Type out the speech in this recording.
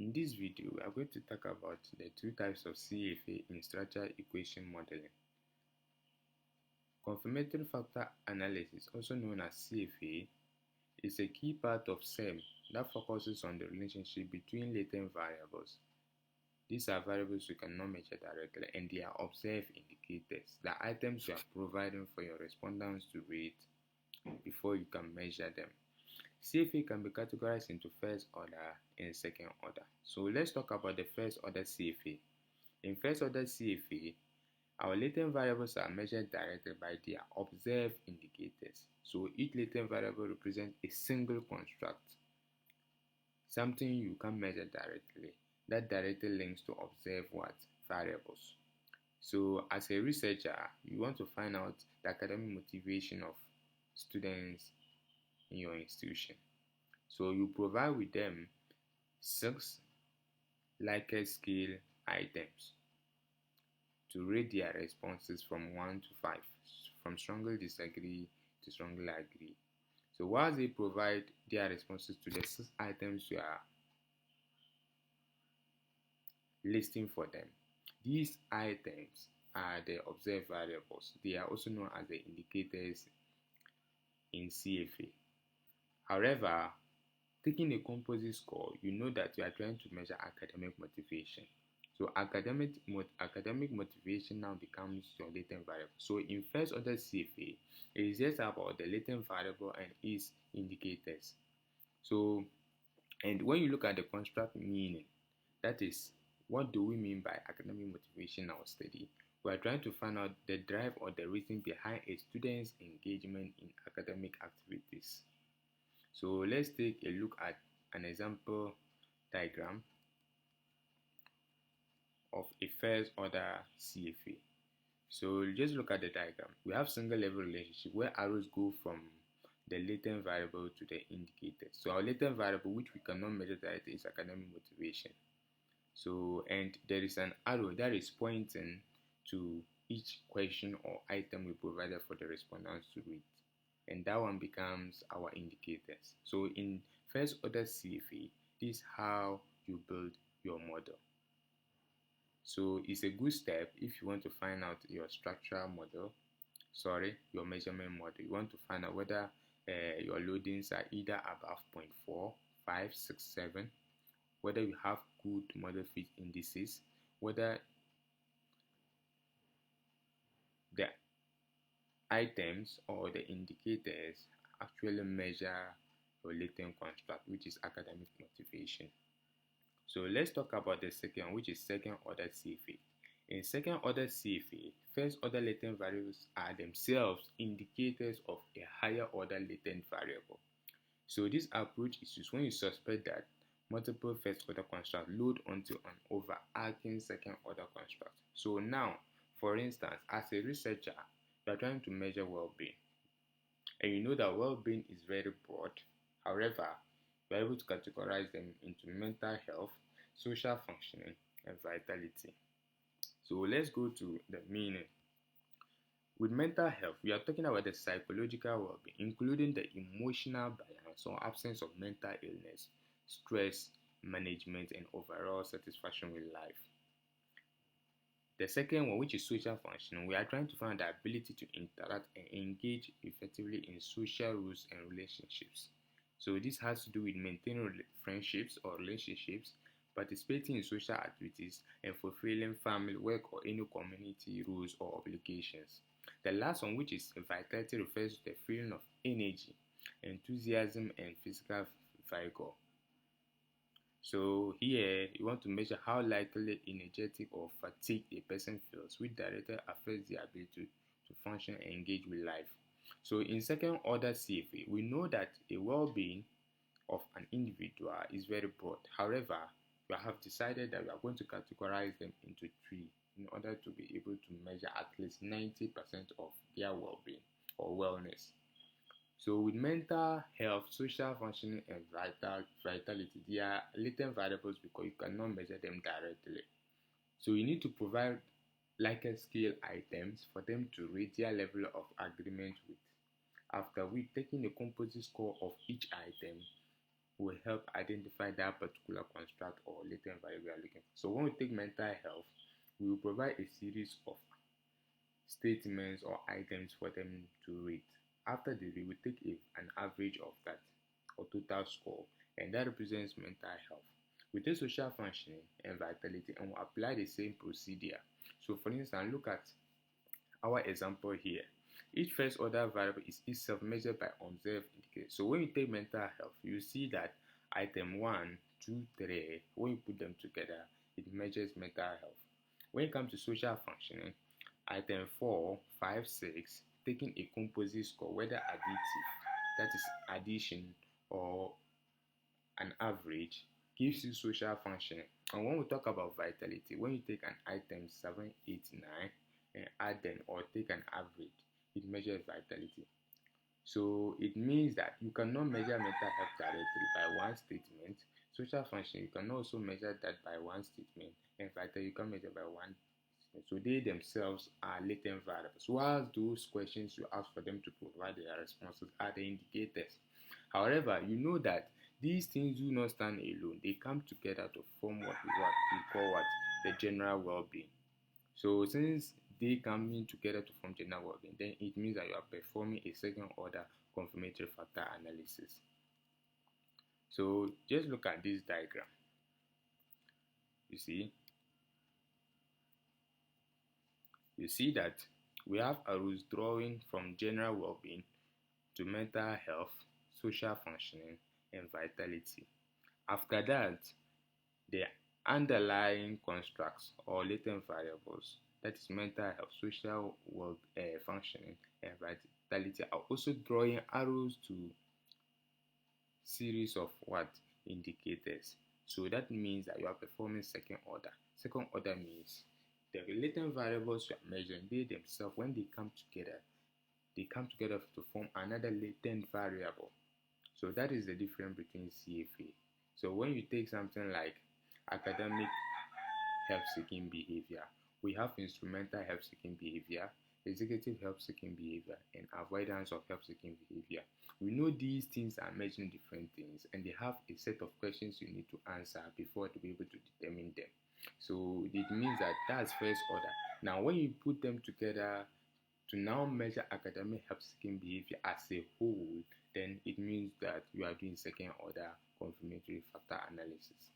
In this video, we are going to talk about the two types of CFA in structural equation modeling. Confirmatory factor analysis, also known as CFA, is a key part of SEM that focuses on the relationship between latent variables. These are variables you cannot measure directly, and they are observed indicators, the items you are providing for your respondents to rate before you can measure them. CFA can be categorized into first order and second order. So let's talk about the first order CFA. In first order CFA, our latent variables are measured directly by their observed indicators. So each latent variable represents a single construct, something you can measure directly, that directly links to observed variables. So as a researcher, you want to find out the academic motivation of students in your institution. So you provide with them 6 Likert scale items to rate their responses from 1 to 5, from strongly disagree to strongly agree. So while they provide their responses to the 6 items you are listing for them, these items are the observed variables. They are also known as the indicators in CFA. However, taking a composite score, you know that you are trying to measure academic motivation. So academic motivation now becomes your latent variable. So in first order CFA, it is just about the latent variable and its indicators. So, and when you look at the construct meaning, that is, what do we mean by academic motivation in our study? We are trying to find out the drive or the reason behind a student's engagement in academic activities. So let's take a look at an example diagram of a first order CFA. So just look at the diagram. We have single level relationship where arrows go from the latent variable to the indicator. So our latent variable, which we cannot measure directly, is academic motivation. So, and there is an arrow that is pointing to each question or item we provided for the respondents to read, and that one becomes our indicators. So in first order CFA, this is how you build your model. So it's a good step if you want to find out your structural model, your measurement model. You want to find out whether your loadings are either above 0.4, 5, 6, 7, whether you have good model fit indices, whether the items or the indicators actually measure your latent construct, which is academic motivation. So let's talk about the second, which is second order CFA. In second order CFA, first order latent variables are themselves indicators of a higher order latent variable. So this approach is used when you suspect that multiple first order constructs load onto an overarching second order construct. So now, for instance, as a researcher, you are trying to measure well-being, and you know that well-being is very broad. However, you are able to categorize them into mental health, social functioning, and vitality. So let's go to the meaning. With mental health, we are talking about the psychological well-being, including the emotional balance or absence of mental illness, stress management, and overall satisfaction with life. The second one, which is social functioning, we are trying to find the ability to interact and engage effectively in social rules and relationships. So this has to do with maintaining friendships or relationships, participating in social activities, and fulfilling family, work, or any community rules or obligations. The last one, which is vitality, refers to the feeling of energy, enthusiasm, and physical vigor. So here, you want to measure how likely energetic or fatigued a person feels, which directly affects their ability to function and engage with life. So in second order CFA, we know that a well-being of an individual is very broad. However, we have decided that we are going to categorize them into 3 in order to be able to measure at least 90% of their well-being or wellness. So with mental health, social functioning, and vitality, they are latent variables because you cannot measure them directly. So you need to provide Likert scale items for them to rate their level of agreement with. After we taking a composite score of each item, will help identify that particular construct or latent variable we are looking for. So when we take mental health, we will provide a series of statements or items for them to rate. After this, we will take an average of that or total score, and that represents mental health. We take social functioning and vitality and we apply the same procedure. So, for instance, look at our example here. Each first order variable is itself measured by observed indicators. So when you take mental health, you see that item 1, 2, 3, when you put them together, it measures mental health. When it comes to social functioning, item 4, 5, 6, taking a composite score, whether additive, that is addition, or an average, gives you social functioning. And when we talk about vitality, when you take an item 7, 8, 9 and add them or take an average, it measures vitality. So it means that you cannot measure mental health directly by one statement. Social function, you can also measure that by one statement, and vitality you can measure by one statement. So they themselves are latent variables. While those questions you ask for them to provide their responses are the indicators. However, you know that these things do not stand alone. They come together to form what we call what? The general well-being. So since they come in together to form general well-being, then it means that you are performing a second order confirmatory factor analysis. So just look at this diagram. You see that we have arrows drawing from general well-being to mental health, social functioning, and vitality. After that, the underlying constructs or latent variables, that is mental health, social functioning, and vitality, are also drawing arrows to series of what indicators. So that means that you are performing second order. Second order means the latent variables you are measuring, they themselves, when they come together to form another latent variable. So that is the difference between CFA. So when you take something like academic help-seeking behavior, we have instrumental help-seeking behavior, executive help-seeking behavior, and avoidance of help-seeking behavior. We know these things are measuring different things, and they have a set of questions you need to answer before to be able to determine them. So it means that that's first order. Now, when you put them together to now measure academic help-seeking behavior as a whole, then it means that you are doing second order confirmatory factor analysis.